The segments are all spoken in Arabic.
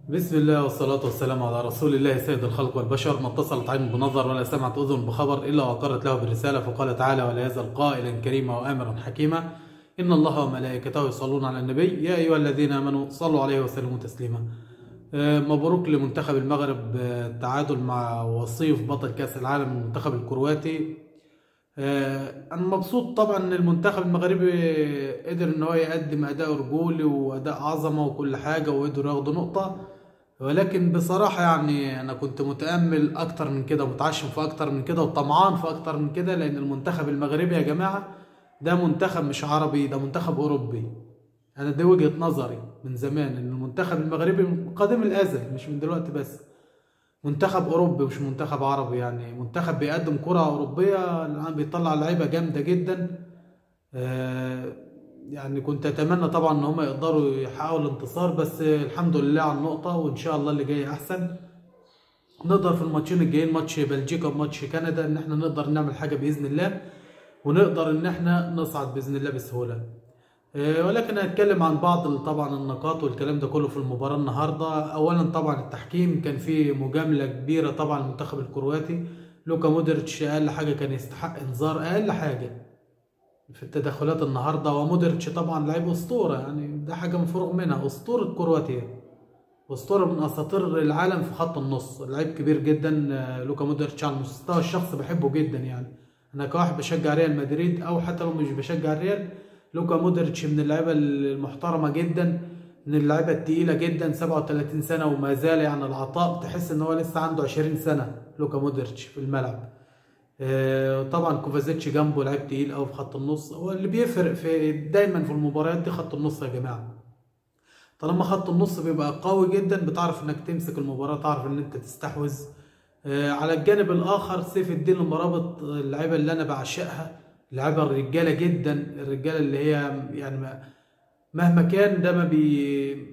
بسم الله والصلاة والسلام على رسول الله سيد الخلق والبشر. ما اتصلت عين بنظر ولا سمعت أذن بخبر إلا وقرت له بالرسالة. فقال تعالى: ولا يزال قائلا كريما وآمرا حكيما إن الله وملائكته يصلون على النبي يا أيها الذين آمنوا صلوا عليه وسلموا تسليما. مبروك لمنتخب المغرب التعادل مع وصيف بطل كأس العالم المنتخب الكرواتي. أنا مبسوط طبعا إن المنتخب المغربي قدر إن هو يقدم أداء رجولي وأداء عظمة وكل حاجة وقدروا ياخدوا نقطة، ولكن بصراحة يعني أنا كنت متأمل أكتر من كده، متعشم في أكتر من كده وطمعان في أكتر من كده، لأن المنتخب المغربي يا جماعة ده منتخب مش عربي، ده منتخب أوروبي. أنا دي وجهة نظري من زمان، إن المنتخب المغربي من قديم الأزل مش من دلوقتي بس، منتخب أوروبي مش منتخب عربي، يعني منتخب بيقدم كرة أوروبية الآن، بيطلع لعيبة جامدة جدا. يعني كنت أتمنى طبعا إن هم يقدروا يحققوا الانتصار، بس الحمد لله على النقطة، وإن شاء الله اللي جاي أحسن. نقدر في الماتشين الجايين، ماتش بلجيكا وماتش كندا، إن احنا نقدر نعمل حاجة بإذن الله، ونقدر إن احنا نصعد بإذن الله بسهولة. ولكن هنتكلم عن بعض طبعا النقاط والكلام ده كله في المباراة النهاردة. أولا طبعا التحكيم، كان فيه مجاملة كبيرة طبعا المنتخب الكرواتي. لوكا مودريتش أقل حاجة كان يستحق إنذار، أقل حاجة في التدخلات النهارده. ومودريتش طبعا لعيب أسطورة، يعني ده حاجة مفروغ منها، أسطورة كرواتيا، أسطورة من أساطير العالم في خط النص، لعيب كبير جدا. لوكا مودريتش على المستوى الشخصي بحبه جدا، يعني أنا كواحد بشجع ريال مدريد أو حتى لو مش بشجع الريال، لوكا مودريتش من اللعيبة المحترمة جدا، من اللعيبة التقيلة جدا. 37 سنة وما زال يعني العطاء، تحس إن هو لسه عنده 20 سنة لوكا مودريتش في الملعب. طبعا كوفازيتش جنبه لعيب تقيل قوي في خط النص. هو اللي بيفرق في دايما في المباريات دي خط النص يا جماعه. طالما خط النص بيبقى قوي جدا، بتعرف انك تمسك المباراه، تعرف ان انت تستحوذ. على الجانب الاخر سيف الدين المرابط، اللعيبه اللي انا بعشقها، اللعيبه الرجاله جدا، الرجاله اللي هي يعني مهما كان ده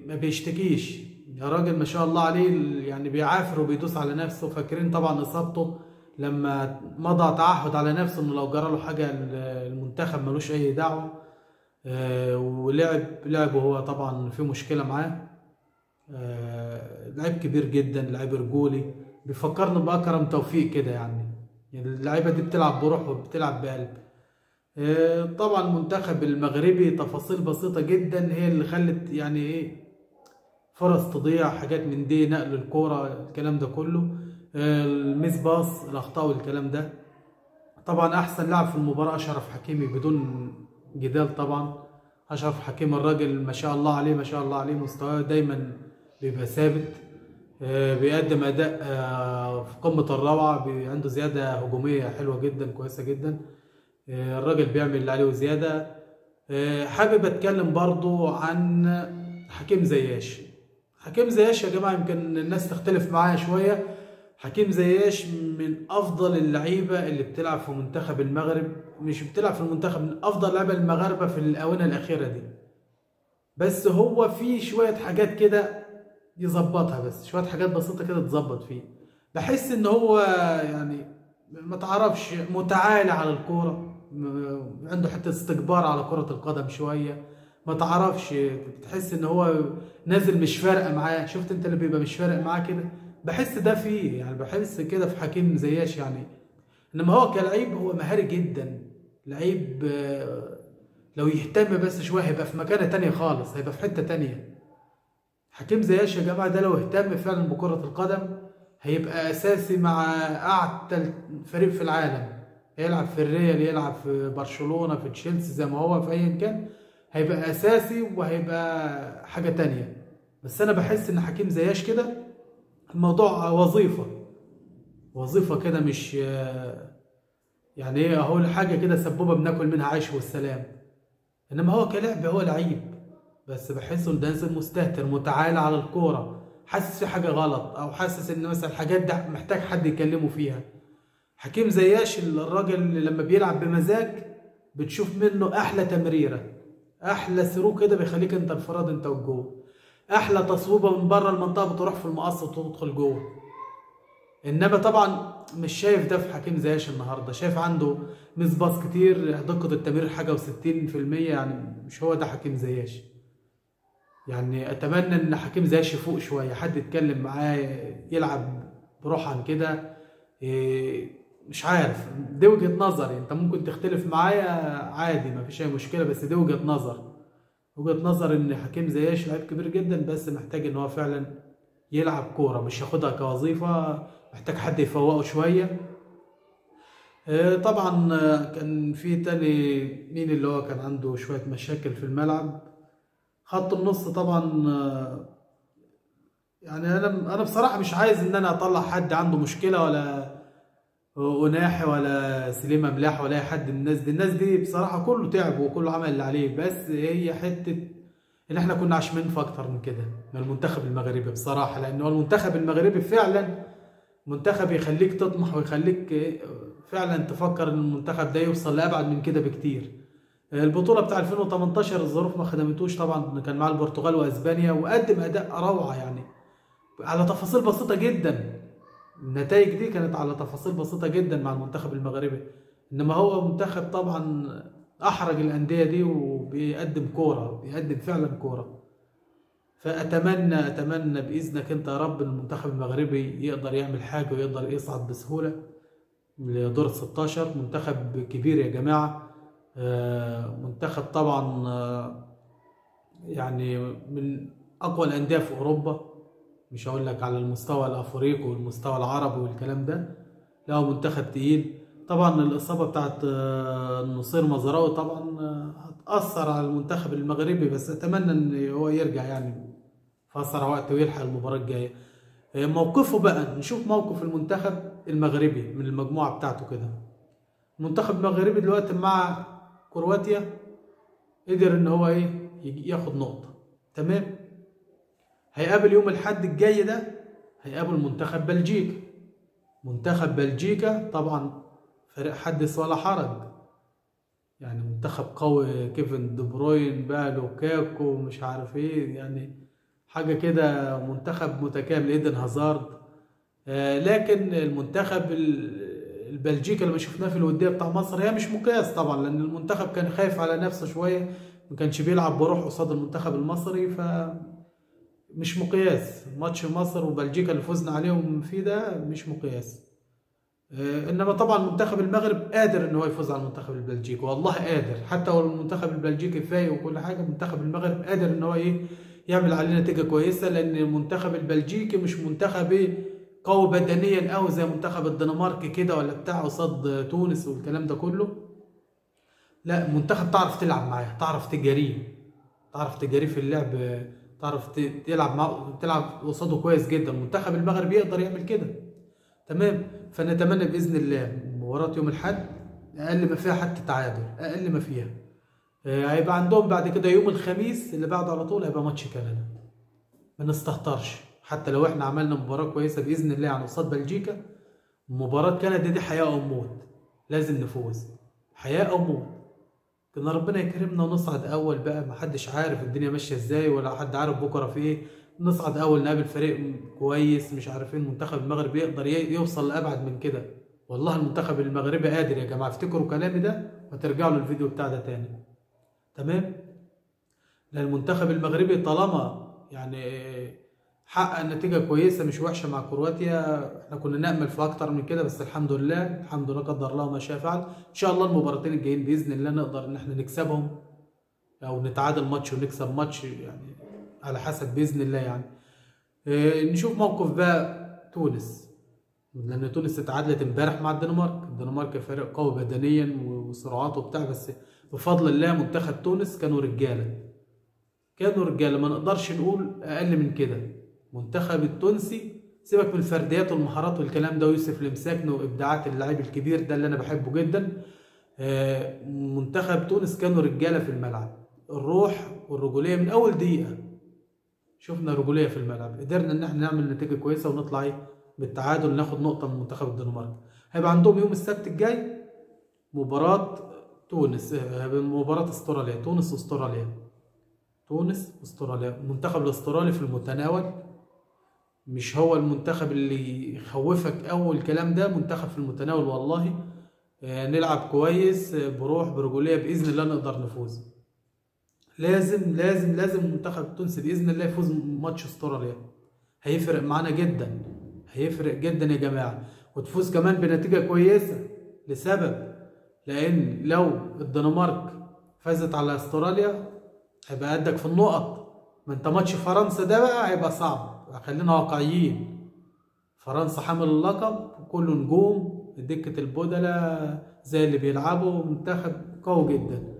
ما بيشتكيش يا راجل، ما شاء الله عليه، يعني بيعافر وبيدوس على نفسه. فاكرين طبعا اصابته لما مضى تعهد على نفسه انه لو جرى له حاجه المنتخب ملوش اي دعوه. لعب وهو طبعا في مشكله معاه. لعيب كبير جدا، لعيب رجولي، بيفكرني باكرم توفيق كده، يعني اللعيبه دي بتلعب بروح وبتلعب بقلب. طبعا المنتخب المغربي تفاصيل بسيطه جدا هي اللي خلت يعني ايه فرص تضيع، حاجات من دي، نقل الكوره، الكلام ده كله، الميس باص، الاخطاء والكلام ده. طبعا احسن لاعب في المباراه اشرف حكيمي بدون جدال. طبعا اشرف حكيمي الراجل ما شاء الله عليه، ما شاء الله عليه، مستواه دايما بيبقى ثابت. بيقدم اداء في قمه الروعه، عنده زياده هجوميه حلوه جدا، كويسه جدا. الراجل بيعمل اللي عليه وزياده. حابب اتكلم برضو عن حكيم زياش. حكيم زياش يا جماعه يمكن الناس تختلف معايا شويه، حكيم زياش من افضل اللعيبه اللي بتلعب في منتخب المغرب، مش بتلعب في المنتخب، من افضل لعيبه المغاربه في الاونه الاخيره دي. بس هو في شويه حاجات كده يظبطها، بس شويه حاجات بسيطه كده تظبط فيه. بحس ان هو يعني ما تعرفش متعالي على الكوره، عنده حته استكبار على كره القدم شويه، ما تعرفش، تحس ان هو نازل مش فارقه معاه. شفت انت اللي بيبقى مش فارق معاه كده، بحس ده فيه، يعني بحس كده في حكيم زياش يعني. انما هو كلعيب هو مهاري جدا، لعيب لو يهتم بس شويه هيبقى في مكانه تانية خالص، هيبقى في حته تانية. حكيم زياش يا جماعه ده لو اهتم فعلا بكره القدم هيبقى اساسي مع اعتى فريق في العالم، يلعب في الريال، يلعب في برشلونه، في تشيلسي، زي ما هو في ايا كان، هيبقى اساسي وهيبقى حاجه تانية. بس انا بحس ان حكيم زياش كده الموضوع وظيفه، وظيفه كده، مش يعني ايه اهو حاجه كده سبوبه بناكل منها عيش والسلام. انما هو كلاعب هو لعيب، بس بحسه نازل مستهتر، متعالى على الكوره، حاسس في حاجه غلط، او حاسس ان مثلا الحاجات ده محتاج حد يكلمه فيها. حكيم زياش الراجل اللي لما بيلعب بمزاج بتشوف منه احلى تمريره، احلى سلوك كده بيخليك انت انفراد انت والجول، احلى تصويبه من بره المنطقه بتروح في المقص وتدخل جوه. انما طبعا مش شايف ده في حكيم زياش النهارده، شايف عنده مس باص كتير، دقه التمرير حاجه و60%، يعني مش هو ده حكيم زياش. يعني اتمنى ان حكيم زياش يفوق شويه، حد يتكلم معاه يلعب بروح عن كده. مش عارف، دي وجهة نظري، انت ممكن تختلف معايا عادي مفيش اي مشكله، بس دي وجهة نظر. وجهة نظر ان حكيم زياش لعيب كبير جدا، بس محتاج ان هو فعلا يلعب كوره، مش ياخدها كوظيفه، محتاج حد يفوقه شويه. طبعا كان في تاني مين اللي هو كان عنده شويه مشاكل في الملعب. خط النص طبعا يعني انا بصراحه مش عايز ان انا اطلع حد عنده مشكله، ولا وناحي ولا سليمه ملاح ولا اي حد من الناس دي بصراحه كله تعب وكله عمل اللي عليه، بس هي حته ان احنا كنا عشمين في اكتر من كده من المنتخب المغربي بصراحه، لان هو المنتخب المغربي فعلا منتخب يخليك تطمح ويخليك فعلا تفكر ان المنتخب ده يوصل لابعد من كده بكتير. البطوله بتاع 2018 الظروف ما خدمتوش طبعا، كان مع البرتغال واسبانيا وقدم اداء روعه يعني، على تفاصيل بسيطة جدا. النتائج دي كانت على تفاصيل بسيطة جدا مع المنتخب المغربي، انما هو منتخب طبعا احرج الاندية دي وبيقدم كورة، بيقدم فعلا كورة. فاتمنى باذنك انت يا رب المنتخب المغربي يقدر يعمل حاجة ويقدر يصعد بسهولة لدور 16. منتخب كبير يا جماعة، منتخب طبعا يعني من اقوى الاندية في اوروبا، مش هقول لك على المستوى الافريقي والمستوى العربي والكلام ده، لا هو منتخب تقيل. طبعا الاصابه بتاعت نصير مزراوي طبعا هتاثر على المنتخب المغربي، بس اتمنى ان هو يرجع يعني في اسرع وقت ويلحق المباراه الجايه. موقفه بقى، نشوف موقف المنتخب المغربي من المجموعه بتاعته كده. المنتخب المغربي دلوقتي مع كرواتيا قدر ان هو ايه ياخد نقطه، تمام. هيقابل يوم الحد الجاي ده، هيقابل منتخب بلجيكا. منتخب بلجيكا طبعا فريق حدث ولا حرج، يعني منتخب قوي، كيفن دي بروين بقى، لوكاكو مش عارف ايه، يعني حاجة كده، منتخب متكامل، ايدن هازارد. لكن المنتخب البلجيكا اللي شفناه في الودية بتاع مصر هي مش مقياس طبعا، لان المنتخب كان خايف على نفسه شوية، ما كانش بيلعب بروح قصاد المنتخب المصري، مش مقياس. ماتش مصر وبلجيكا اللي فزنا عليهم فيه ده مش مقياس. انما طبعا منتخب المغرب قادر ان هو يفوز على المنتخب البلجيكي، والله قادر، حتى لو المنتخب البلجيكي فايق وكل حاجه، منتخب المغرب قادر ان هو ايه يعمل عليه نتيجه كويسه، لان المنتخب البلجيكي مش منتخب ايه قوي بدنيا قوي زي منتخب الدنمارك كده ولا بتاع قصاد تونس والكلام ده كله. لا منتخب تعرف تلعب معاه، تعرف تجاريه، تعرف تجاريه في اللعب، تعرف تلعب معه، تلعب قصاده كويس جدا. منتخب المغرب يقدر يعمل كده، تمام. فنتمنى باذن الله مباراه يوم الاحد اقل ما فيها حتى تعادل، اقل ما فيها. هيبقى عندهم بعد كده يوم الخميس اللي بعده على طول هيبقى ماتش كندا. ما نستهترش، حتى لو احنا عملنا مباراه كويسه باذن الله عن قصاد بلجيكا، مباراه كندا دي حياه او موت، لازم نفوز، حياه او موت. كنا ربنا يكرمنا ونصعد اول بقى، محدش عارف الدنيا ماشيه ازاي ولا حد عارف بكره في ايه، نصعد اول نقابل فريق كويس مش عارفين. المنتخب المغربي يقدر يوصل لابعد من كده، والله المنتخب المغربي قادر يا جماعه، افتكروا كلامي ده وترجعوا للفيديو بتاع ده تاني، تمام. لان المنتخب المغربي طالما يعني حقق نتيجه كويسه مش وحشه مع كرواتيا، احنا كنا نامل في اكتر من كده، بس الحمد لله الحمد لله قدر الله ما شاء فعل. ان شاء الله المباراتين الجايين باذن الله نقدر ان احنا نكسبهم، او نتعادل ماتش ونكسب ماتش، يعني على حسب باذن الله يعني. نشوف موقف بقى تونس، لان تونس اتعادلت امبارح مع الدنمارك. الدنمارك فريق قوي بدنيا وسرعات وبتاع، بس بفضل الله منتخب تونس كانوا رجاله، كانوا رجاله، ما نقدرش نقول اقل من كده. منتخب التونسي سيبك من الفرديات والمهارات والكلام ده، ويوسف المساكن وابداعات اللاعب الكبير ده اللي انا بحبه جدا. منتخب تونس كانوا رجاله في الملعب، الروح والرجوليه من اول دقيقه، شفنا رجوليه في الملعب، قدرنا ان احنا نعمل نتيجه كويسه ونطلع بالتعادل، ناخد نقطه من منتخب الدنمارك. هيبقى عندهم يوم السبت الجاي مباراه تونس، مباراه استراليا، تونس واستراليا، تونس واستراليا. المنتخب الاسترالي في المتناول، مش هو المنتخب اللي يخوفك اول كلام ده، منتخب في المتناول والله. نلعب كويس بروح برجوليه باذن الله نقدر نفوز. لازم المنتخب التونسي باذن الله يفوز ماتش استراليا. هيفرق معانا جدا، هيفرق جدا يا جماعه، وتفوز كمان بنتيجه كويسه. لسبب، لان لو الدنمارك فازت على استراليا هيبقى قدك في النقط. ما انت ماتش فرنسا ده بقى هيبقى صعب، خلينا واقعيين. فرنسا حامل اللقب، كله نجوم، دكة البدلة زي اللي بيلعبوا، منتخب قوي جدا.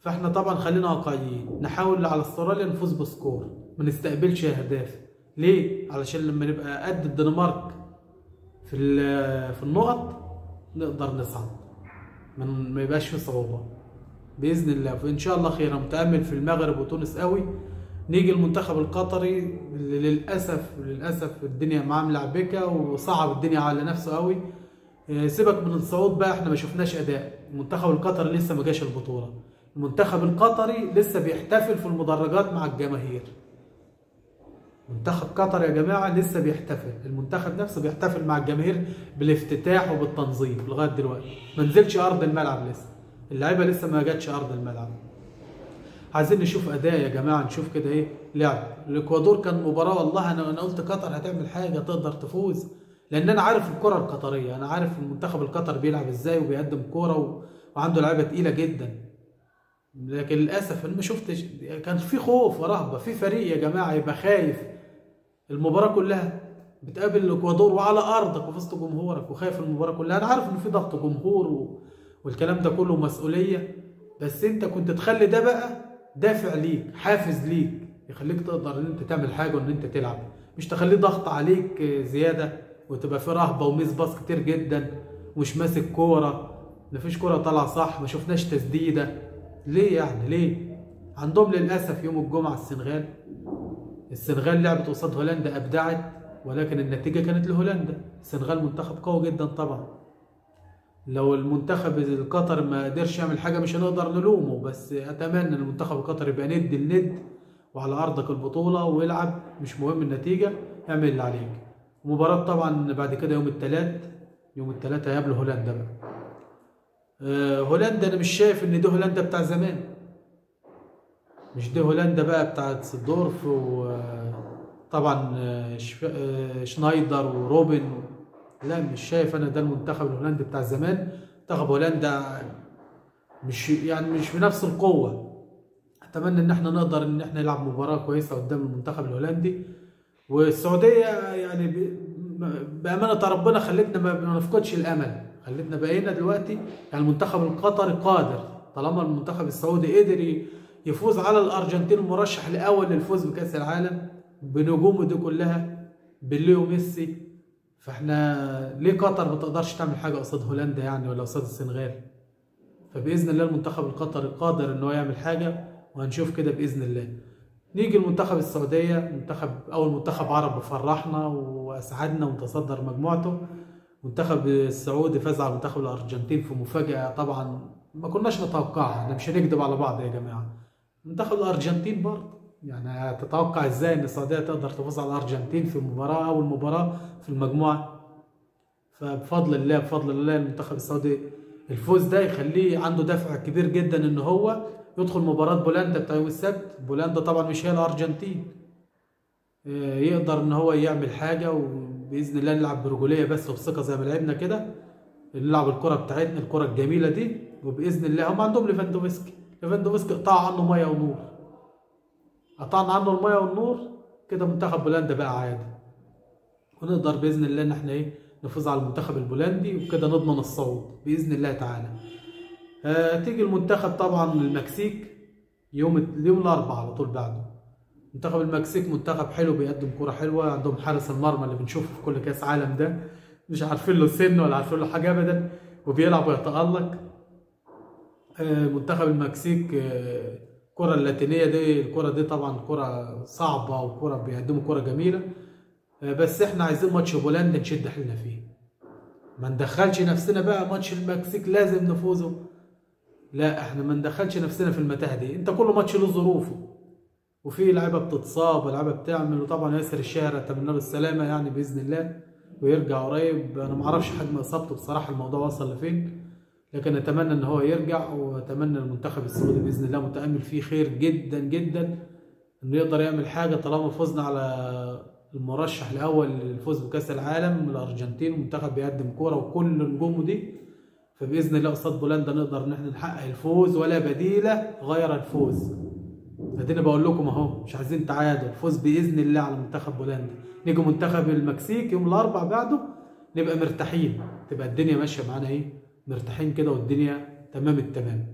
فاحنا طبعا خلينا واقعيين، نحاول على استراليا نفوز بسكور، ما نستقبلش اهداف. ليه؟ علشان لما نبقى قد الدنمارك في النقط نقدر نصعد، ما يبقاش في صعوبة بإذن الله. فإن شاء الله خير. أنا متأمل في المغرب وتونس قوي. نيجي المنتخب القطري اللي للأسف الدنيا معاه ملعبكة وصعب الدنيا على نفسه قوي. سيبك من الصعود بقى، احنا ما شفناش أداء. المنتخب القطري لسه ما جاش البطولة. المنتخب القطري لسه بيحتفل في المدرجات مع الجماهير. منتخب قطر يا جماعة لسه بيحتفل، المنتخب نفسه بيحتفل مع الجماهير بالافتتاح وبالتنظيم لغاية دلوقتي. ما نزلش أرض الملعب لسه، اللعيبة لسه ما جاتش أرض الملعب. عايزين نشوف أداء يا جماعة، نشوف كده إيه لعب. الإكوادور كان مباراة، والله أنا قلت قطر هتعمل حاجة تقدر تفوز، لأن أنا عارف الكرة القطرية، أنا عارف المنتخب القطري بيلعب إزاي وبيقدم كورة وعنده لعيبة تقيلة جدا. لكن للأسف أنا ما شفتش، كان في خوف ورهبة في فريق يا جماعة يبقى خايف المباراة كلها. بتقابل الإكوادور وعلى أرضك وفي وسط جمهورك وخايف المباراة كلها. أنا عارف إن في ضغط جمهور والكلام ده كله مسؤولية، بس أنت كنت تخلي ده بقى دافع ليك، حافز ليك، يخليك تقدر إن أنت تعمل حاجة وإن أنت تلعب، مش تخليه ضغط عليك زيادة وتبقى في رهبة وميس باص كتير جدا ومش ماسك كورة، مفيش كورة طالعة صح، ما شفناش تسديدة. ليه يعني ليه؟ عندهم للأسف يوم الجمعة السنغال لعبت قصاد هولندا، أبدعت، ولكن النتيجة كانت لهولندا. السنغال منتخب قوي جدا طبعا. لو المنتخب القطري ما قدرش يعمل حاجة مش هنقدر نلومه، بس أتمنى أن المنتخب القطري يبقى ند الند وعلى أرضك البطولة ويلعب، مش مهم النتيجة، اعمل اللي عليك. مباراة طبعا بعد كده يوم الثلاث هيقابلوا هولندا بقى. هولندا أنا مش شايف إن دي هولندا بتاع زمان، مش دي هولندا بقى بتاعت سيدورف وطبعا شنايدر وروبن. لا، مش شايف انا ده المنتخب الهولندي بتاع زمان. منتخب هولندا مش بنفس القوة. اتمنى ان احنا نقدر ان احنا نلعب مباراة كويسة قدام المنتخب الهولندي. والسعودية يعني بأمانة ربنا خلتنا ما نفقدش الامل، خلتنا بقينا دلوقتي يعني المنتخب القطري قادر، طالما المنتخب السعودي قدر يفوز على الارجنتين المرشح الاول للفوز بكاس العالم بنجومه دي كلها بيليه وميسي. فاحنا ليه قطر ما تقدرش تعمل حاجه قصاد هولندا يعني، ولا قصاد السنغال؟ فباذن الله المنتخب القطري قادر ان هو يعمل حاجه، وهنشوف كده باذن الله. نيجي المنتخب السعوديه، اول منتخب عربي فرحنا واسعدنا وتصدر مجموعته. المنتخب السعودي فاز على منتخب الارجنتين في مفاجاه طبعا ما كناش نتوقعها، احنا مش هنكذب على بعض يا جماعه. منتخب الارجنتين برضه يعني هتتوقع ازاي ان السعوديه تقدر تفوز على الارجنتين في اول مباراه في المجموعه؟ فبفضل الله المنتخب السعودي الفوز ده يخليه عنده دافع كبير جدا ان هو يدخل مباراه بولندا بتاع يوم السبت. بولندا طبعا مش هي الارجنتين، يقدر ان هو يعمل حاجه، وباذن الله نلعب برجوليه بس وبثقه زي ما لعبنا كده، نلعب الكره بتاعتنا الكره الجميله دي. وباذن الله هم عندهم ليفاندوفسكي قطع عنه ميه ونور، قطعنا عنه الميه والنور كده منتخب بولندا بقى عادي، ونقدر باذن الله ان احنا نفوز على المنتخب البولندي وكده نضمن الصعود باذن الله تعالى. تيجي المنتخب طبعا المكسيك يوم الاربعاء على طول بعده. منتخب المكسيك منتخب حلو، بيقدم كرة حلوه، عندهم حارس المرمى اللي بنشوفه في كل كاس عالم ده، مش عارفين له سن ولا عارفين له حاجه ابدا، وبيلعب ويتالق. منتخب المكسيك الكرة اللاتينية دي، الكرة دي طبعا كرة صعبة وكرة بيقدموا كرة جميلة، بس احنا عايزين ماتش بولندا نشد حيلنا فيه، ما ندخلش نفسنا بقى ماتش المكسيك لازم نفوزه. لا، احنا ما ندخلش نفسنا في المتاهة دي. انت كل ماتش له ظروفه، وفي لعيبة بتتصاب ولعيبة بتعمل، وطبعا ياسر الشهر اتمنى له السلامة يعني بإذن الله ويرجع قريب. انا ما اعرفش حجم اصابته بصراحة، الموضوع وصل لفين، لكن اتمنى ان هو يرجع، واتمنى المنتخب السعودي باذن الله متامل فيه خير جدا جدا، انه يقدر يعمل حاجه طالما فزنا على المرشح الاول للفوز بكاس العالم الارجنتين، ومنتخب بيقدم كوره وكل نجومه دي. فباذن الله قصاد بولندا نقدر ان احنا نحقق الفوز، ولا بديله غير الفوز. اديني بقول لكم اهو، مش عايزين تعادل، فوز باذن الله على منتخب بولندا. نيجي منتخب المكسيك يوم الاربع بعده نبقى مرتاحين، تبقى الدنيا ماشيه معانا ايه، مرتاحين كده والدنيا تمام التمام.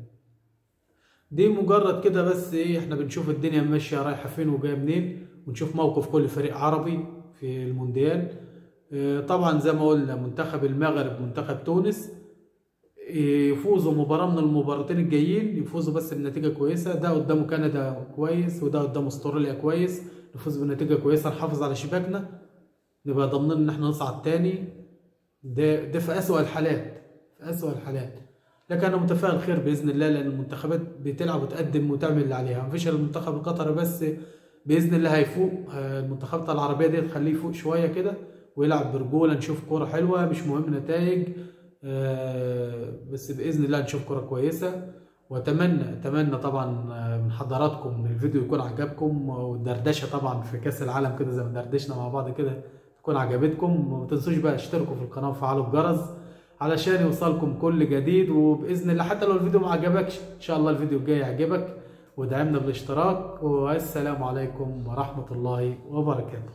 دي مجرد كده بس ايه، احنا بنشوف الدنيا ماشيه رايحه فين وجايه منين، ونشوف موقف كل فريق عربي في المونديال. طبعا زي ما قلنا منتخب المغرب منتخب تونس يفوزوا مباراة من المباراتين الجايين، يفوزوا بس بنتيجة كويسة. ده قدامه كندا كويس، وده قدامه استراليا كويس، نفوز بنتيجة كويسة نحافظ على شباكنا، نبقى ضامنين ان احنا نصعد تاني. ده في أسوأ الحالات، في أسوأ الحالات. لكن انا متفائل خير باذن الله، لان المنتخبات بتلعب وتقدم وتعمل اللي عليها. مفيش المنتخب القطري بس باذن الله هيفوق، المنتخبات العربيه دي تخليه يفوق شويه كده ويلعب برجوله، نشوف كوره حلوه، مش مهم نتائج، بس باذن الله نشوف كوره كويسه. اتمنى طبعا من حضراتكم ان الفيديو يكون عجبكم، والدردشه طبعا في كاس العالم كده زي ما دردشنا مع بعض كده تكون عجبتكم. وما تنسوش بقى اشتركوا في القناه وفعلوا الجرس علشان يوصلكم كل جديد. وباذن الله حتى لو الفيديو ما عجبكش ان شاء الله الفيديو الجاي يعجبك، ودعمنا بالاشتراك. والسلام عليكم ورحمه الله وبركاته.